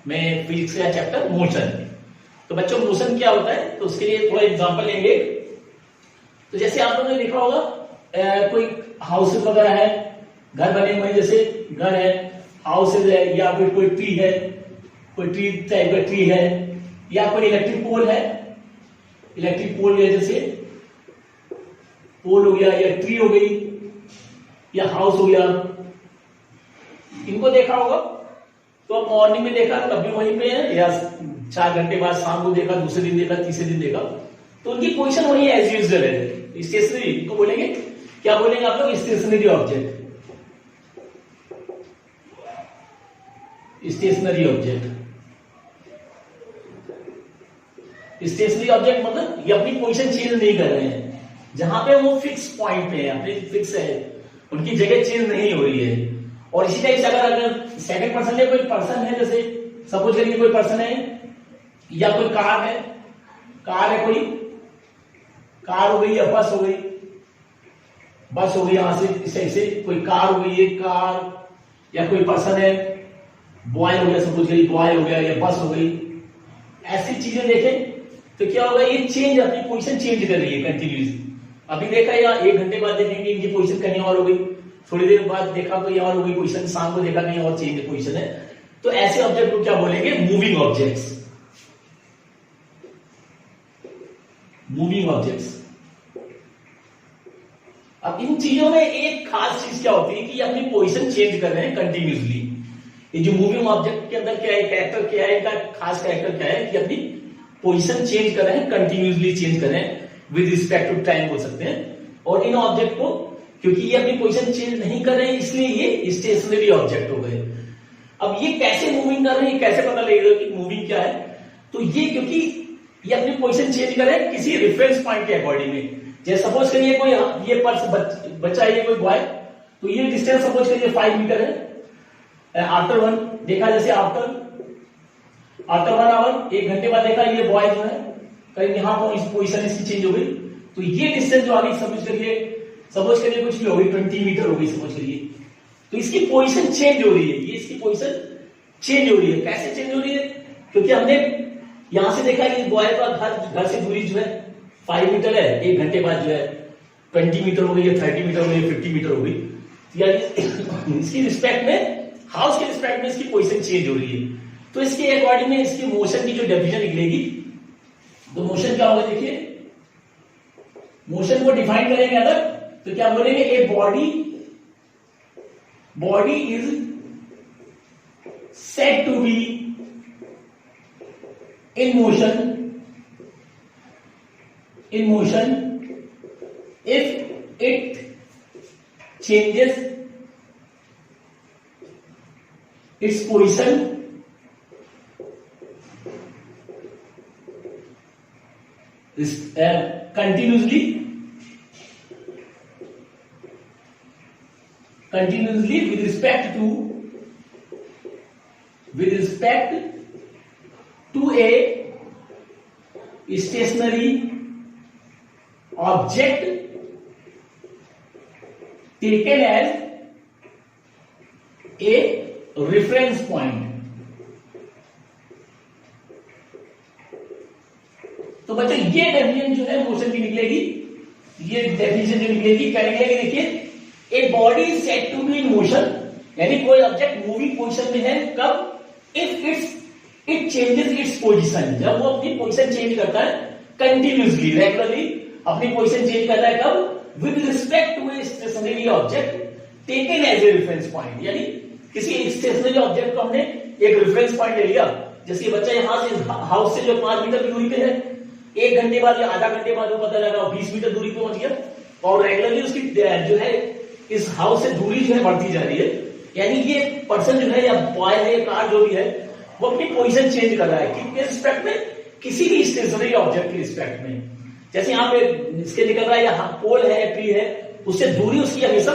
में फिजिक्स का chapter motion. तो बच्चों मोशन क्या होता है, तो उसके लिए थोड़ा एग्जांपल लेंगे। तो जैसे आप लोगों ने देखा होगा कोई हाउसेस वगैरह है, घर बने हुए, जैसे घर है, हाउसेज है, या फिर कोई ट्री है, कोई ट्री टाइप का ट्री है, या कोई इलेक्ट्रिक पोल है, इलेक्ट्रिक पोल है, जैसे पोल हो गया, या ट्री हो गई, या हाउस हो गया। इनको देखा होगा, तो अब मॉर्निंग में देखा तब भी वहीं पे है, या 4 घंटे बाद शाम को देखा, दूसरे दिन देखा, तीसरे दिन देखा, तो उनकी पोजीशन वही एज यूजुअल है। स्टेशनरी को बोलेंगे, क्या बोलेंगे आप लोग? Stationary object. Stationary object, stationary object मतलब ये अपनी पोजीशन चेंज नहीं कर रहे हैं, जहां पे वो फिक्स पॉइंट पे है, अपने फिक्स है, उनकी जगह चेंज नहीं हो रही है। और इसी टाइप से अगर सेकंड पर्सन है, कोई पर्सन है, जैसे सपोज करिए कोई पर्सन है, या कोई कार है, कार है, कोई कार हो गई, या बस हो गई, बस हो गई, यहां से इस टाइप से कोई कार हो गई, ये कार, या कोई पर्सन है, बॉय हो गया, सपोज करिए बॉय हो गया, या बस हो गई। ऐसी चीजें देखें तो क्या होगा, ये चेंज, अपनी पोजीशन चेंज कर रही है कंटिन्यूसली। अभी देखा, या 1 घंटे बाद देखेंगे इनकी पोजीशन कहीं और हो गई, थोड़ी देर बाद देखा तो यहाँ और हो गई पोजीशन, शाम को देखा कहीं और चेंज पोजीशन है। तो ऐसे ऑब्जेक्ट को क्या बोलेंगे? Moving objects. Moving objects. अब इन चीजों में एक खास चीज क्या होती है कि ये अपनी पोजीशन चेंज कर रहे हैं कंटिन्यूसली। ये जो मूविंग ऑब्जेक्ट के अंदर क्या है, कैरेक्टर क्या है, इनका खास कैरेक्टर क्या है कि अपनी पोजीशन चेंज कर रहे हैं, कंटिन्यूसली चेंज कर रहे हैं, विद रिस्पेक्ट टू टाइम बोल सकते हैं। और इन ऑब्जेक्ट को, क्योंकि ये अपनी पोजीशन चेंज नहीं कर रहे हैं, इसलिए ये स्टेशनरी ऑब्जेक्ट हो गए। अब ये कैसे मूविंग कर रहे हैं, कैसे पता लगेगा कि मूविंग क्या है? तो ये क्योंकि ये अपनी पोजीशन चेंज कर रहे हैं किसी रेफरेंस पॉइंट के अकॉर्डिंग में। जैसे सपोज करिए कोई ये बच्चा है, ये कोई बॉय, तो ये डिस्टेंस सपोज करिए 5 मीटर है। आफ्टर 1 देखा, जैसे आफ्टर 1 आवर, 1 घंटे बाद देखा, ये बॉय जो है कहीं यहाँ पर इस पोजीशन इसकी चेंज हो गई, तो ये डिस्टेंस जो आ गई, सपोज करिए कुछ भी हो गई, 20 मीटर हो गई सपोज करिए, तो इसकी पोजीशन चेंज हो रही है, ये इसकी पोजीशन चेंज हो रही है। कैसे चेंज हो रही है? क्योंकि हमने यहां से देखा ये बॉय का घर से दूरी जो है 5 मीटर है, 1 घंटे बाद जो है 20 मीटर हो गई, 30 मीटर हो गई, 50 मीटर हो गई, यानी इसकी रिस्पेक्ट में, हाउस के रिस्पेक्ट में इसकी पोजीशन चेंज हो रही है। तो इसके अकॉर्डिंग में इसकी मोशन की जो डेफिनेशन निकलेगी, तो मोशन क्या होगा? देखिए, मोशन को डिफाइन करेंगे अगर, तो क्या बोलेंगे? A body is said to be in motion if it changes its position continuously with respect to a stationary object taken as a reference point। तो बच्चों ये डेफिनेशन जो है मोशन की निकलेगी, ये डेफिनेशन जो निकलेगी क्या निकलेगी? देखिए, a body is said to be in motion, यानी कोई ऑब्जेक्ट मूविंग पोजीशन में है कब? If it changes its position, जब वो अपनी पोजीशन चेंज करता है कंटिन्यूसली, रेगुलरली अपनी पोजीशन चेंज करता है कब? With respect to a stationary object taken as a reference point, यानी किसी स्टेशनरी ऑब्जेक्ट को हमने एक रेफरेंस पॉइंट ले लिया। जैसे बच्चा यहां से हाउस से जो 5 मीटर की दूरी पे है, 1 घंटे बाद या आधा घंटे बाद वो पता लगा 20 मीटर दूरी पे पहुंच गया, और रेगुलरली उसकी जो है इस हाउस से दूरी जो है बढ़ती जा रही है, यानी ये पर्सन जो है, या बॉय है, या कार जो भी है, वो अपनी पोजीशन चेंज कर रहा है किसके रिस्पेक्ट में? किसी भी स्टेशनरी ऑब्जेक्ट के रिस्पेक्ट में। जैसे यहाँ पे इसके निकल रहा है, या पोल है, ट्री है, उससे दूरी उसकी हमेशा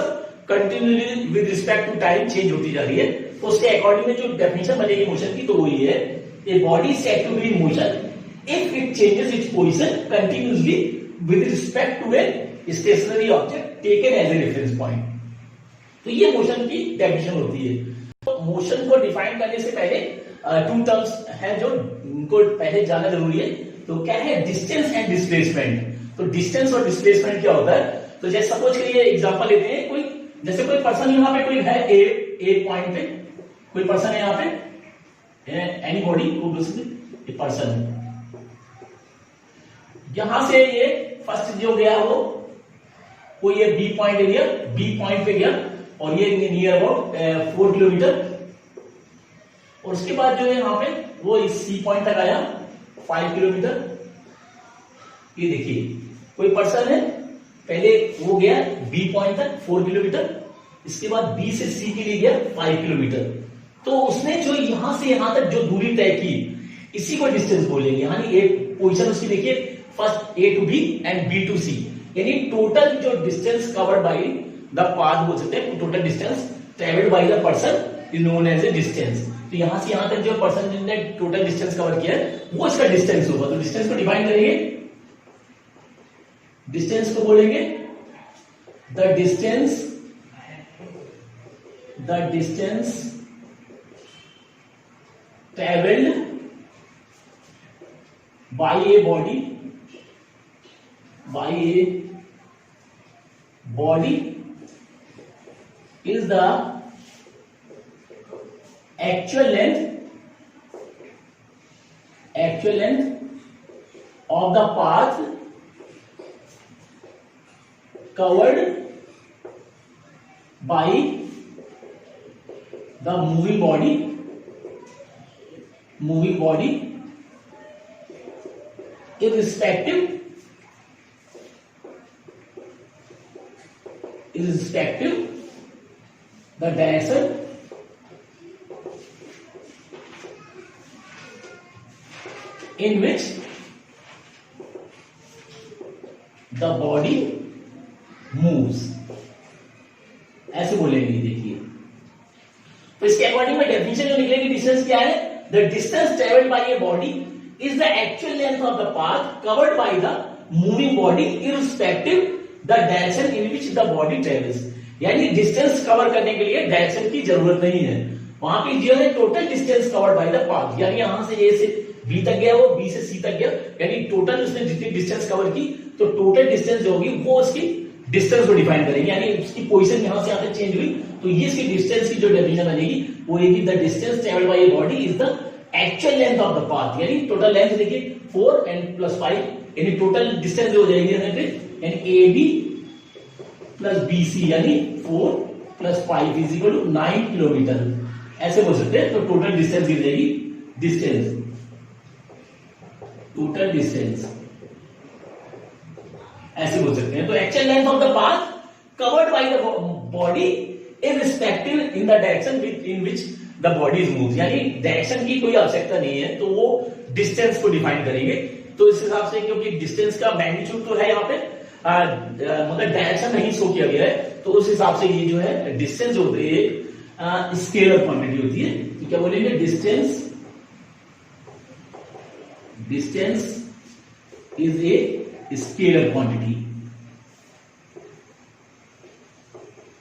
continually with respect to time change होती जा रही है। तो उसके अकॉर्डिंग में जो डेफिनेशन बनेगी मोशन की, तो वही है, a body said to be in motion if it changes its position continuously with respect to a stationary object taken as a reference point। तो ये मोशन की डेफिनेशन होती है। तो मोशन को डिफाइन करने से पहले टू टर्म्स है जो इनको पहले जाना जरूरी है। तो क्या है, डिस्टेंस एंड डिस्प्लेसमेंट। तो डिस्टेंस और डिस्प्लेसमेंट क्या होता है, तो जैसे सपोज करिए एग्जांपल लेते हैं, कोई जैसे कोई पर्सन यहाँ पे कोई है ए पॉइंट पे कोई पर्सन है यहाँ पे, एनी बॉडी ए पर्सन है, यहां से ये फर्स्ट जो गया वो कोई ये B point area, B point पे गया और ये नियर अबाउट 4 किलोमीटर, और उसके बाद जो है यहाँ पे वो इस सी पॉइंट तक आया 5 किलोमीटर। ये देखिए कोई पर्सन है, पहले वो गया बी पॉइंट तक 4 किलोमीटर, इसके बाद बी से सी के लिए गया 5 किलोमीटर। तो उसने जो यहां से यहां तक जो दूरी तय की, इसी को डिस्टेंस बोलेंगे। यानी एक पोजीशन उसकी देखिए, first A to B and B to C, यानी टोटल जो distance covered by the path बोल सकते हैं, total distance travelled by the person is known as a distance. तो यहां से यहां तक जो पर्सन जिसने टोटल डिस्टेंस कवर किया है वो इसका डिस्टेंस होगा। तो डिस्टेंस को डिफाइन करेंगे, डिस्टेंस को बोलेंगे the distance travelled bye a body is the actual length of the path covered by the moving body irrespective the direction in which the body moves, ऐसे बोलेंगे। देखिए तो इसके अकॉर्डिंग में डेफिनेशन जो निकलेगी डिस्टेंस क्या है, the distance travelled bye A body is the actual length of the path covered by the moving body irrespective the direction in which the body travels. यानी डिस्टेंस कवर करने के लिए direction की जरूरत नहीं है, वहां पे जो है total distance covered by the path, यानी यहां से ए से बी तक गया, वो बी से सी तक गया, यानी टोटल उसने जितनी डिस्टेंस कवर की, तो टोटल डिस्टेंस जो होगी वो उसकी डिस्टेंस को डिफाइन करेंगे। यानी उसकी पोजीशन यहां से यहां तक चेंज हुई, तो ये इसकी डिस्टेंस की जो डेफिनेशन बनेगी वो रहेगी the distance travelled bye A body is the actual length of the path. यानी टोटल लेंथ देखिए 4 एंड प्लस 5, यानी टोटल डिस्टेंस जो हो जाएगी यानी A B plus B C, यानी 4 plus 5 is equal to 9 kilometre, ऐसे बोल सकते हैं। तो टोटल डिस्टेंस गिर जाएगी, टोटल डिस्टेंस ऐसे बोल सकते हैं। तो actual length of the path covered by the body irrespective in the direction in which the body is moves, यानी डायरेक्शन की कोई आवश्यकता नहीं है, तो वो डिस्टेंस को डिफाइन करेंगे। तो इस हिसाब से क्योंकि डिस्टेंस का मैग्नीट्यूड तो है यहाँ पे, मतलब डायरेक्शन नहीं शो किया गया है, तो उस हिसाब से ये जो है डिस्टेंस होती है स्केलर क्वांटिटी होती है। तो क्या बोलेंगे, distance is a scalar quantity.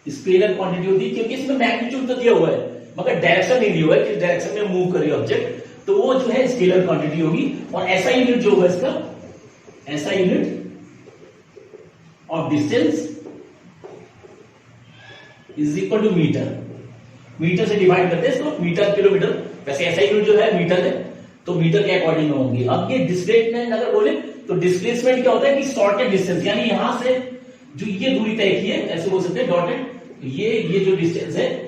Scalar quantity होती है क्योंकि इसमें मैग्नीट्यूड तो दिया हुआ है मगर डायरेक्शन नहीं दिया हुआ है, किस डायरेक्शन में मूव करे ऑब्जेक्ट, तो वो जो है स्केलर क्वांटिटी होगी। और ऐसा यूनिट जो होगा इसका, ऐसा unit of distance is equal to metre. Metre से डिवाइड करते हैं इसको, मीटर किलोमीटर, वैसे ऐसा यूनिट जो है मीटर है, तो मीटर के अकॉर्डिंग में होंगे। अब ये डिस्प्लेसमेंट अगर बोले तो डिस्प्लेसमेंट क्या होता है कि शॉर्टेड डिस्टेंस, यानी यहां से जो ये दूरी तय की है, ऐसे बोल सकते हैं डॉटेड, ये जो डिस्टेंस है,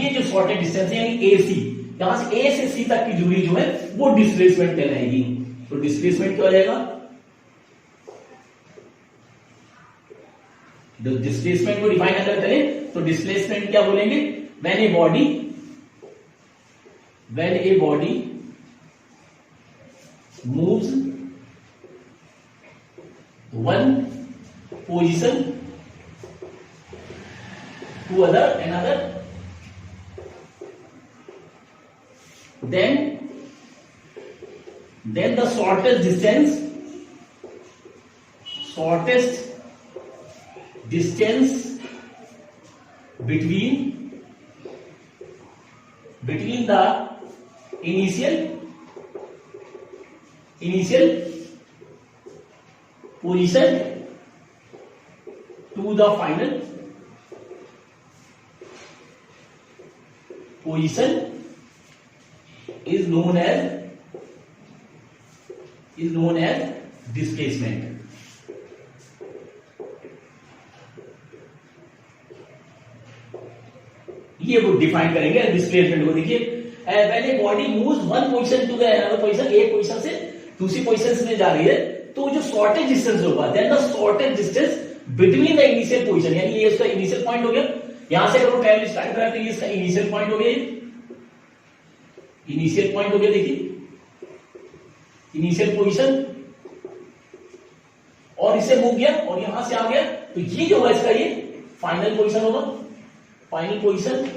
ये जो शॉर्टेड डिस्टेंस है यानी ए सी, यहां से ए से सी तक की दूरी जो है वो डिस्प्लेसमेंट कहलाएगी। तो डिस्प्लेसमेंट क्या हो जाएगा, डिस्प्लेसमेंट को डिफाइन अगर करें तो डिस्प्लेसमेंट क्या बोलेंगे, when a body moves one position to another then the shortest distance between the initial position to the final position is known as displacement. ये वो डिफाइन करेंगे डिस्प्लेसमेंट को। देखिए पहले body moves one position to the another position, एक position से दूसरी position में जा रही है, तो जो शॉर्टेज डिस्टेंस होगा then the shortest distance between the initial position, यानी ये इसका इनिशियल पॉइंट हो गया। यहां से अगर वो ट्रैवल स्टार्ट करा तो ये इसका इनिशियल पॉइंट हो गया, इनिशियल पॉइंट हो गया। देखिए इनिशियल पोजीशन, और इसे मूव किया और यहां से आ गया, तो ये जो है इसका ये फाइनल पोजीशन होगा, फाइनल पोजीशन।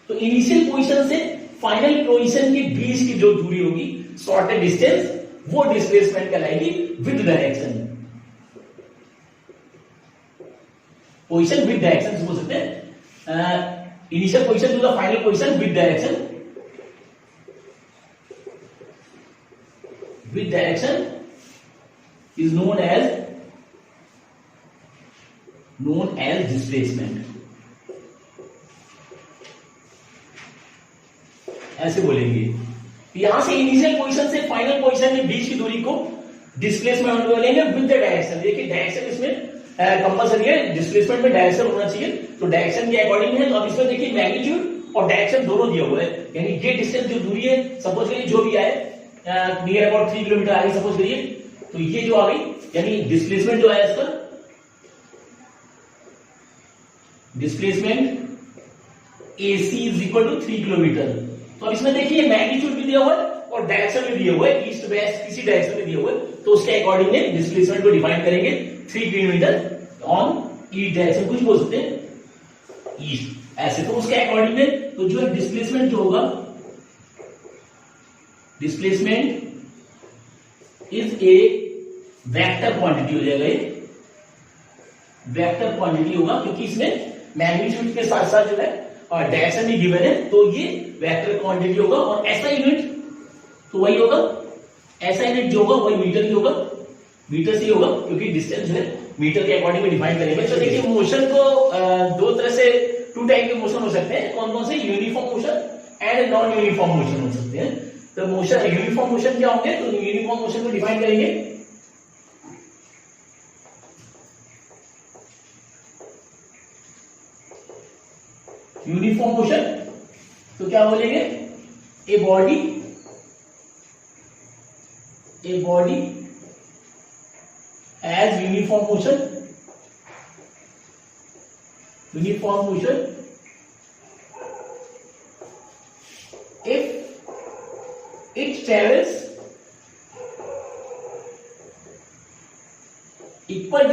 तो इनिशियल पोजीशन से फाइनल पोजीशन के बीच की जो दूरी होगी शॉर्टेज डिस्टेंस, वो डिस्प्लेसमेंट कहलाएगी with direction. Position with direction बोल सकते हैं, initial position to the final position with direction. With direction is known as displacement, ऐसे बोलेंगे। यहां से इनिशियल पोजीशन से फाइनल पोजीशन के बीच की दूरी को डिस्प्लेसमेंट बोलेंगे विद द डायरेक्शन। देखिए डायरेक्शन इसमें कंपलसरी है, डिस्प्लेसमेंट में डायरेक्शन होना चाहिए, तो डायरेक्शन के अकॉर्डिंग है। तो अब इसमें देखिए मैग्नीट्यूड और डायरेक्शन दोनों दिया हुआ है, यानी ये डिस्टेंस जो दूरी है, सपोज करिए जो भी आए नियर अबाउट 3 किलोमीटर आ गई सपोज करिए, तो ये जो आ गई यानी डिस्प्लेसमेंट जो है इसका, displacement AC is equal to 3 kilometre. तो अब इसमें देखिए मैग्नीट्यूड भी दिया हुआ है और डायरेक्शन भी दिया हुआ है, ईस्ट वेस्ट किसी डायरेक्शन में दिया हुआ है, तो उसके अकॉर्डिंग में डिस्प्लेसमेंट को डिफाइन करेंगे 3 किलोमीटर ऑन ईस्ट डायरेक्शन, कुछ बोल सकते हैं ईस्ट ऐसे। तो उसके अकॉर्डिंग में तो जो है डिस्प्लेसमेंट जो होगा, displacement is a vector quantity हो जाएगा, ये वेक्टर क्वांटिटी होगा, क्योंकि इसमें मैग्नीट्यूड के साथ साथ जो है और डायरेक्शन भी गिवन है, तो ये वेक्टर क्वांटिटी होगा। और ऐसा यूनिट तो वही होगा, ऐसा यूनिट जो होगा वही मीटर ही होगा, मीटर से ही होगा, क्योंकि डिस्टेंस जो है मीटर के अकॉर्डिंग में डिफाइन करेंगे। तो देखिए मोशन को दो तरह से, 2 टाइप के मोशन हो सकते हैं। कौन कौन से? Uniform motion and non uniform motion हो सकते हैं। तो मोशन यूनिफॉर्म मोशन क्या होंगे? तो यूनिफॉर्म मोशन को डिफाइन करेंगे यूनिफॉर्म मोशन, तो क्या बोलेंगे? A body as uniform motion if it travels equal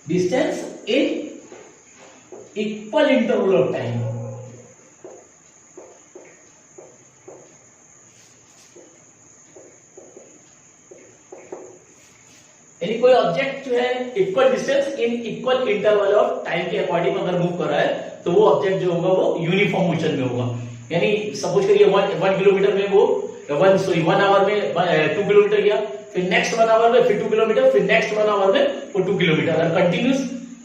distance in equal interval of time। यानी कोई ऑब्जेक्ट जो है equal distance in equal interval of time के अकॉर्डिंग अगर मूव कर रहा है, तो वो ऑब्जेक्ट जो होगा वो यूनिफॉर्म मोशन में होगा। यानी सपोज करिए 1 किलोमीटर में वो 1 आवर में 2 किलोमीटर गया, फिर नेक्स्ट 1 आवर में फिर 2 किलोमीटर, फिर नेक्स्ट 1 आवर में वो 2 किलोमीटर, अगर कंटिन्यूस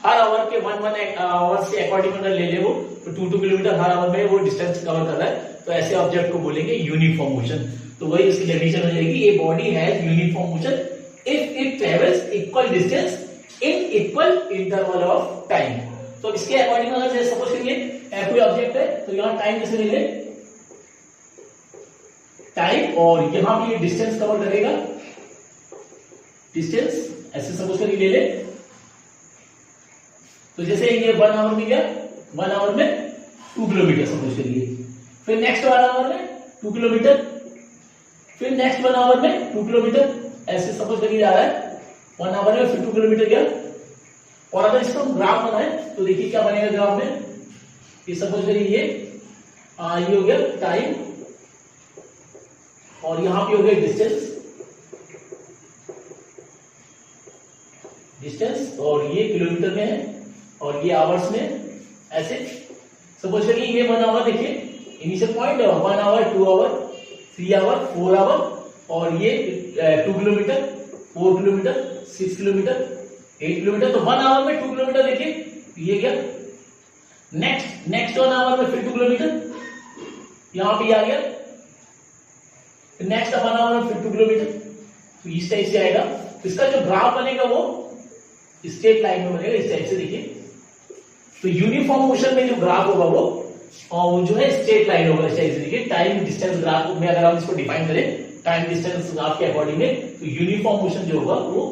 हर आवर के 1 आवर से अकॉर्डिंग अगर ले ले वो, तो 2 किलोमीटर हर आवर में वो डिस्टेंस कवर कर रहा है, तो ऐसे ऑब्जेक्ट को बोलेंगे यूनिफॉर्म मोशन। तो वही इसकी डेफिनेशन हो जाएगी, ए body has uniform motion if it travels equal distance in equal interval of time। तो इसके अकॉर्डिंग अगर सपोज करिए कोई ऑब्जेक्ट है, तो यहां टाइम कैसे ले ले, टाइम, और यहां भी ये डिस्टेंस कवर करेगा, डिस्टेंस ऐसे सपोज करिए ले ले। तो जैसे ये 1 आवर में गया, 1 आवर में 2 किलोमीटर सपोज करिए, फिर नेक्स्ट 1 आवर में 2 किलोमीटर, फिर नेक्स्ट 1 आवर में 2 किलोमीटर, ऐसे सपोज करिए जा रहा है 1 आवर में फिर 2 किलोमीटर गया। और अगर इसको हम ग्राफ बनाए तो देखिए क्या बनेगा ग्राफ में, ये सपोज करिए ये हो गया टाइम, और यहां पे हो गया डिस्टेंस, और ये किलोमीटर में है, और ये आवर्स में ऐसे। सपोज करिए ये 1 आवर, देखिए initial point 1 hour, 2 hour, 3 hour, 4 hour, और ये 2 किलोमीटर, 4 किलोमीटर, 6 किलोमीटर, 8 किलोमीटर। तो 1 आवर में 2 किलोमीटर, देखिए ये गया। नेक्स्ट 1 आवर में फिर 2 किलोमीटर, यहां पे आ गया। नेक्स्ट 1 आवर में फिर 2 किलोमीटर। तो इस टाइप से आएगा। तो इसका जो ग्राफ बनेगा वो स्ट्रेट लाइन में बनेगा, इस टाइप से देखिए। तो यूनिफॉर्म मोशन में जो ग्राफ होगा वो जो है स्ट्रेट लाइन होगा, इस टाइप से देखिए। टाइम डिस्टेंस ग्राफ में अगर हम इसको डिफाइन करें टाइम डिस्टेंस ग्राफ के अकॉर्डिंग में, तो यूनिफॉर्म मोशन जो होगा वो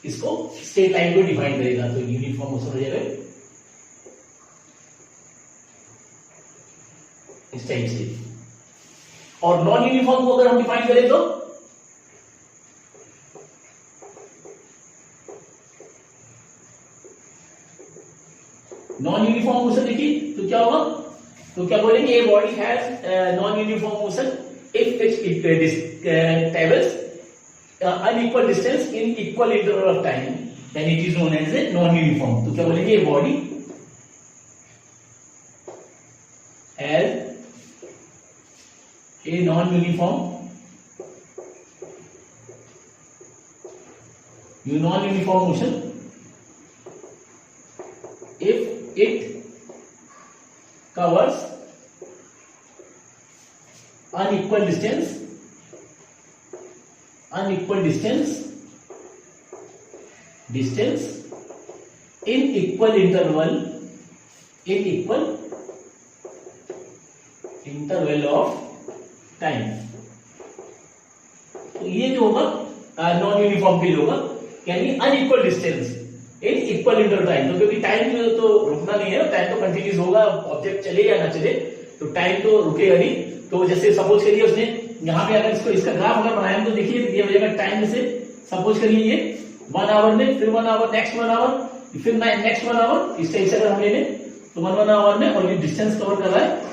इसको स्ट्रेट लाइन को डिफाइन करेगा। तो यूनिफॉर्म मोशन हो जाएगा इस टाइप से। और नॉन यूनिफॉर्म को अगर हम डिफाइन करें तो नॉन यूनिफॉर्म मोशन देखिए तो क्या होगा, तो क्या बोलेंगे, a body has non uniform motion if it travels unequal distance in equal interval of time, then it is known as a non uniform. तो क्या बोलेंगे, a body has a non-uniform motion if it covers unequal distance in equal interval of time. तो ये जो होगा non uniform के लिए होगा, यानी unequal distance in equal interval time. तो क्योंकि टाइम तो रुकना नहीं है, टाइम तो कंटिन्यूस होगा, ऑब्जेक्ट चले या ना चले तो टाइम तो रुकेगा नहीं। तो जैसे सपोज करिए उसने यहाँ पे अगर इसका ग्राफ अगर बनाया तो देखिए ये हो जाएगा टाइम से। सपोज करिए ये 1 आवर में, फिर 1 आवर, नेक्स्ट 1 आवर, फिर नेक्स्ट 1 आवर, इस टाइप से अगर हम ले लें तो 1 आवर में, और ये डिस्टेंस कवर कर रहा है,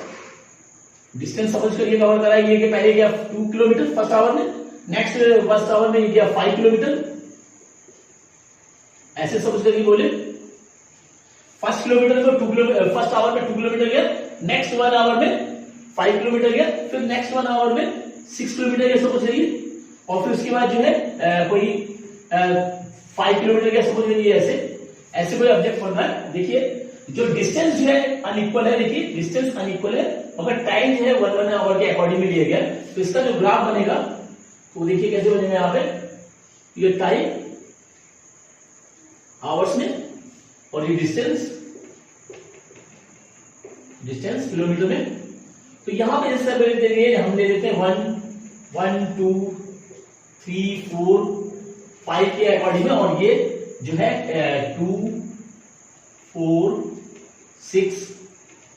डिस्टेंस सपोज करिए कवर करा है ये कि पहले गया 2 किलोमीटर फर्स्ट आवर में, नेक्स्ट फर्स्ट आवर में ये गया 5 किलोमीटर, ऐसे सपोज करिए बोले। फर्स्ट किलोमीटर में 2 किलोमीटर, फर्स्ट आवर में 2 किलोमीटर गया, नेक्स्ट 1 आवर में 5 किलोमीटर गया, फिर नेक्स्ट 1 आवर में 6 किलोमीटर गया सपोज करिए, और फिर उसके बाद जो है कोई 5 किलोमीटर गया सपोज करिए। ऐसे कोई ऑब्जेक्ट बन रहा है। देखिए जो डिस्टेंस जो है अनइक्वल है, देखिए डिस्टेंस अनइक्वल है, मगर टाइम जो है 1 आवर के अकॉर्डिंग में लिया गया। तो इसका जो ग्राफ बनेगा तो देखिए कैसे बनेगा, यहाँ पे ये टाइम आवर्स में और ये डिस्टेंस किलोमीटर में। तो यहां पे जैसे हम ले लेते हैं 1, 2, 3, 4, 5 के अकॉर्डिंग में, और ये जो है 2, 4, 6,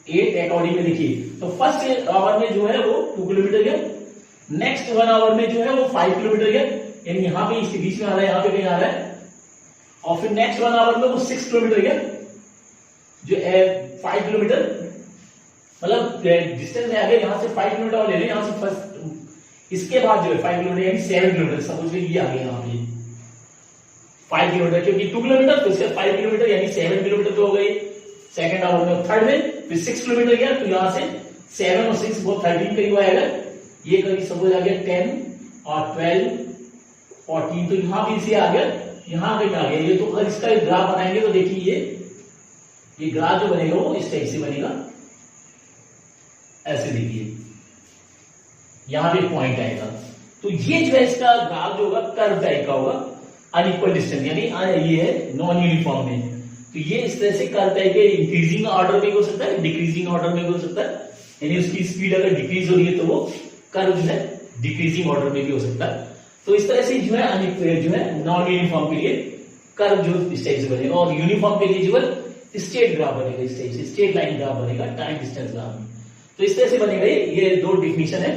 8 अकॉर्डिंग में। देखिए तो फर्स्ट आवर में जो है वो 2 किलोमीटर गया, नेक्स्ट 1 आवर में जो है वो 5 किलोमीटर गया, यानी यहां पे इसके बीच में आ रहा है, यहां पे कहीं आ रहा है, और फिर नेक्स्ट 1 आवर में वो 6 किलोमीटर गया, जो 5 किलोमीटर, मतलब डिस्टेंस में आ गया। यहां से 5 किलोमीटर और ले लें, यहां से फर्स्ट, इसके बाद जो है 5 किलोमीटर यानी 7 किलोमीटर, सपोज ये आ गया यहाँ पे 5 किलोमीटर, क्योंकि 2 किलोमीटर तो इससे 5 किलोमीटर यानी 7 किलोमीटर तो हो गई सेकंड आवर में। थर्ड में फिर 6 किलोमीटर गया, तो यहां से 7 और 6 वो 13 करीब आएगा। ये करीब सपोज आ गया 10 और 12, 14, तो यहां भी इसे आ गया, यहां कहीं आ गया ये। तो अगर इसका ग्राफ बनाएंगे तो देखिए ये ग्राफ जो बनेगा वो इस टाइप से बनेगा, ऐसे देखिए यहां पे पॉइंट आएगा। तो ये जो है इसका ग्राफ जो होगा कर्व टाइप का होगा, अनइक्वल डिस्टेंस, यानी ये है नॉन यूनिफॉर्म में। तो ये इस तरह से कर्व टाइप के इंक्रीजिंग ऑर्डर में हो सकता है, डिक्रीजिंग ऑर्डर में हो सकता है, यानी उसकी स्पीड अगर डिक्रीज हो रही है तो वो कर्व जो है डिक्रीजिंग ऑर्डर में भी हो सकता है। तो इस तरह से जो है नॉन यूनिफॉर्म के लिए कर्व जो इस टाइप से बनेगा, और यूनिफॉर्म के लिए जो है स्ट्रेट ग्राफ बनेगा, इस टाइप से स्ट्रेट लाइन ग्राफ बनेगा टाइम डिस्टेंस ग्राफ। तो इस तरह से बनेगा ये 2 डिफिनीशन है।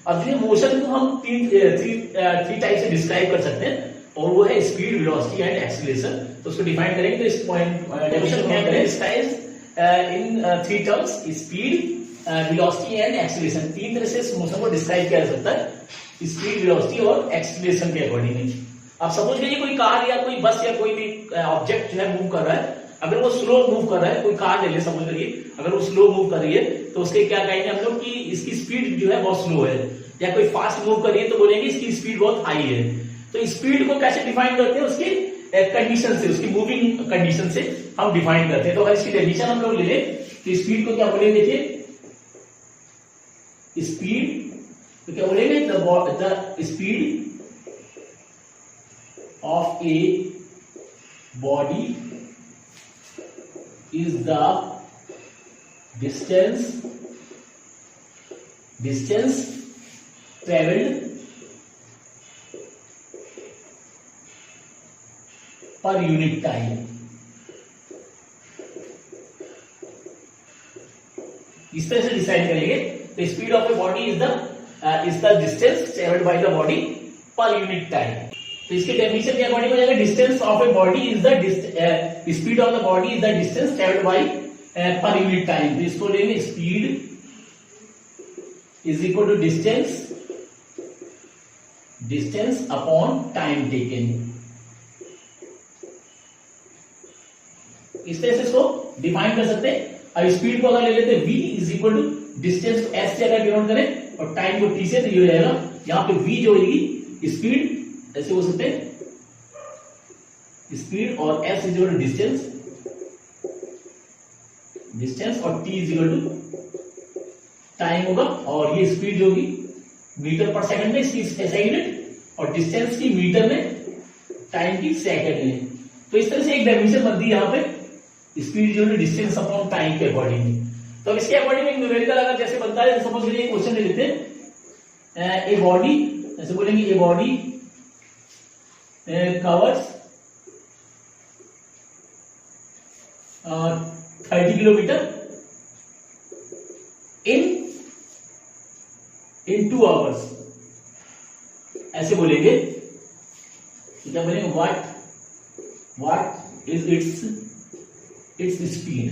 अब जो मोशन को हम थ्री टाइप से डिस्क्राइब कर सकते हैं, और वो है स्पीड, वेलोसिटी एंड एक्सीलरेशन। तो उसको डिफाइन करेंगे तो इस पॉइंट डेफिनेशन क्या करें, इन 3 terms, speed, velocity and acceleration. 3 तरह से इस मोशन को डिस्क्राइब किया जा सकता है, स्पीड, वेलोसिटी और एक्सीलरेशन के अकॉर्डिंग। अब सपोज करिए कोई कार या कोई बस या कोई भी ऑब्जेक्ट जो है मूव कर रहा है, अगर वो स्लो मूव कर रहा है, कोई कार ले ले समझ करिए, अगर वो स्लो मूव कर रही है तो उसके क्या कहेंगे हम लोग कि इसकी स्पीड जो है बहुत स्लो है, या कोई फास्ट मूव कर रही है तो बोलेंगे इसकी स्पीड बहुत हाई है। तो स्पीड को कैसे डिफाइन करते हैं, उसकी कंडीशन से, उसकी मूविंग कंडीशन से हम डिफाइन करते हैं। तो अगर इसकी डेफिनेशन हम लोग ले लें तो स्पीड को क्या बोलेंगे, देखिए स्पीड तो क्या बोलेंगे, the speed of a body is the distance travelled per unit time. इस तरह से डिसाइड करेंगे। तो speed of a body is the distance travelled by the body per unit time. तो इसके डेफिनेशन के अकॉर्डिंग हो जाएगा, distance of a body is the speed of the body is the distance travelled by per unit time. तो इसको लेंगे speed is equal to distance upon time taken. इस तरह से इसको डिफाइन कर सकते हैं। अब स्पीड को अगर ले लेते हैं v is equal to distance s से अगर डिनोट करें और टाइम को t से, तो ये हो जाएगा यहाँ पे v जो होगी स्पीड, ऐसे हो सकते हैं स्पीड, और s is equal to distance और t is equal to time होगा। और ये स्पीड जो होगी मीटर पर सेकंड में, इसकी SI यूनिट, और डिस्टेंस की मीटर में, टाइम की सेकंड में। तो इस तरह से एक डेफिनेशन बनती है यहाँ पे स्पीड जो है डिस्टेंस अपॉन टाइम के अकॉर्डिंग। तो अब इसके अकॉर्डिंग एक न्यूमेरिकल अगर जैसे बनता है, सपोज करिए क्वेश्चन ले लेते हैं, ए बॉडी, ऐसे बोलेंगे a body covers 30 kilometre in 2 hours, ऐसे बोलेंगे। तो क्या बोलेंगे, व्हाट इज इट्स स्पीड,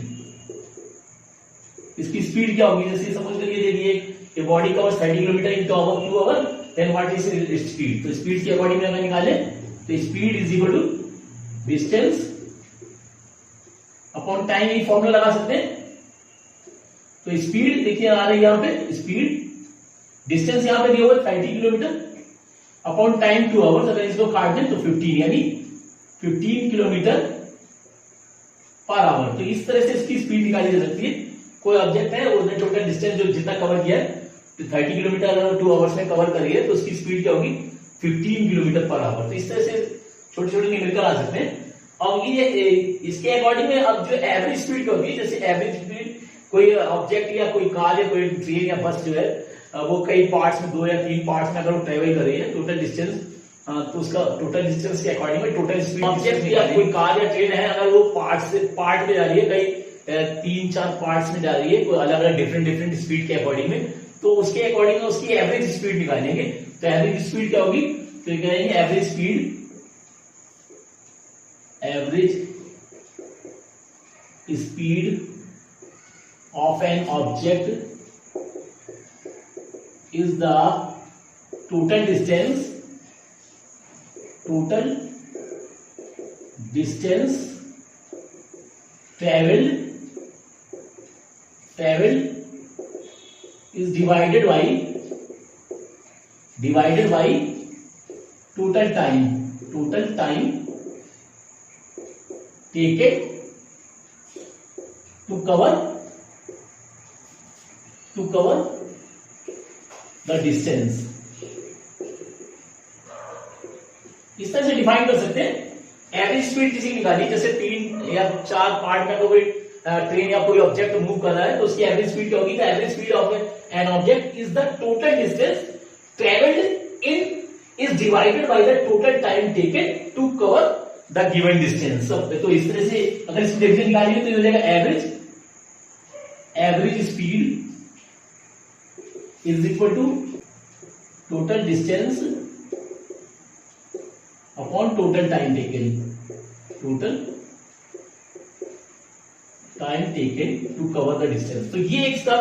इसकी स्पीड क्या होगी। जैसे सपोज करिए देखिए ये body covers 30 kilometre in 2 hour, then what is its speed. तो स्पीड के अकॉर्डिंग अगर निकाले तो speed is equal to distance upon time, ये फॉर्मूला लगा सकते हैं। तो स्पीड देखिए आ रही है यहाँ पे, स्पीड डिस्टेंस यहाँ पे दिया हुआ 30 किलोमीटर अपॉन टाइम 2 आवर्स, अगर इसको काट दें तो 15, यानी 15 किलोमीटर पर आवर। तो इस तरह से इसकी स्पीड निकाली जा सकती है। कोई ऑब्जेक्ट है, उसने टोटल डिस्टेंस जो जितना कवर किया है 30 किलोमीटर अगर 2 आवर्स में कवर करी है, तो उसकी स्पीड क्या होगी 15 किलोमीटर पर आवर। तो इस तरह से छोटे छोटे न्यूमेरिकल आ सकते हैं। अब ये इसके अकॉर्डिंग में अब जो एवरेज स्पीड होती है, जैसे एवरेज स्पीड कोई ऑब्जेक्ट या कोई कार या कोई ट्रेन या बस जो है वो कई पार्ट्स में, 2 या 3 पार्ट्स में अगर वो ट्रेवल कर रही है टोटल डिस्टेंस, तो उसका टोटल डिस्टेंस के अकॉर्डिंग में टोटल स्पीड ऑब्जेक्ट या कोई कार या ट्रेन है, अगर वो पार्ट में जा रही है, कई 3-4 पार्ट्स में जा रही है, कोई अलग अलग डिफरेंट स्पीड के अकॉर्डिंग में, तो उसके अकॉर्डिंग उसकी एवरेज स्पीड निकालेंगे। तो एवरेज स्पीड क्या होगी, तो कहेंगे average speed of an object is the total distance traveled is divided by total time taken to cover the distance. इस तरह से डिफाइन कर सकते हैं। एवरेज स्पीड किसी निकाली, जैसे 3 या 4 पार्ट में कोई ट्रेन या कोई ऑब्जेक्ट मूव कर रहा है, तो उसकी एवरेज स्पीड क्या होगी, तो average speed of an object is the total distance travelled is divided by the total time taken to cover the given distance. तो इस तरह से अगर इसकी डेफिनेशन निकालेंगे तो ये हो जाएगा average speed is equal to total distance upon total time taken to cover the distance। तो ये इसका